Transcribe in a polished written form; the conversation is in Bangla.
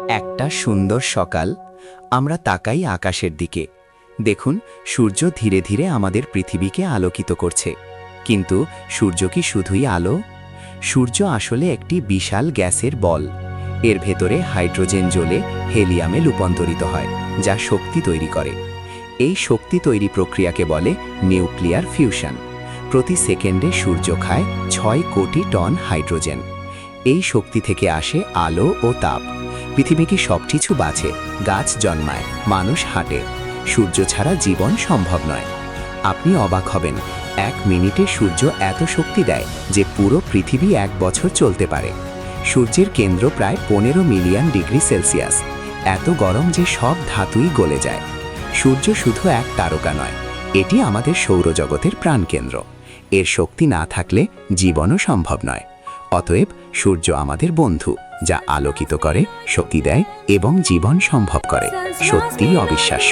একটা সুন্দর সকাল। আমরা তাকাই আকাশের দিকে। দেখুন, সূর্য ধীরে ধীরে আমাদের পৃথিবীকে আলোকিত করছে। কিন্তু সূর্য কি শুধুই আলো? সূর্য আসলে একটি বিশাল গ্যাসের বল। এর ভেতরে হাইড্রোজেন জ্বলে হেলিয়ামে রূপান্তরিত হয়, যা শক্তি তৈরি করে। এই শক্তি তৈরি প্রক্রিয়াকে বলে নিউক্লিয়ার ফিউশন। প্রতি সেকেন্ডে সূর্য খায় 6 কোটি টন হাইড্রোজেন। এই শক্তি থেকে আসে আলো ও তাপ। পৃথিবী কি সবকিছু বাঁচে, গাছ জন্মায়, মানুষ হাঁটে। সূর্য ছাড়া জীবন সম্ভব নয়। আপনি অবাক হবেন, 1 মিনিটে সূর্য এত শক্তি দেয় যে পুরো পৃথিবী 1 বছর চলতে পারে। সূর্যের কেন্দ্র প্রায় 15 মিলিয়ন ডিগ্রি সেলসিয়াস। এত গরম যে সব ধাতুই গলে যায়। সূর্য শুধু এক তারকা নয়, এটি আমাদের সৌরজগতের প্রাণকেন্দ্র। এর শক্তি না থাকলে জীবনও সম্ভব নয়। অতএব সূর্য আমাদের বন্ধু, যা আলোকিত করে, শক্তি দেয় এবং জীবন সম্ভব করে। সত্যিই অবিশ্বাস্য।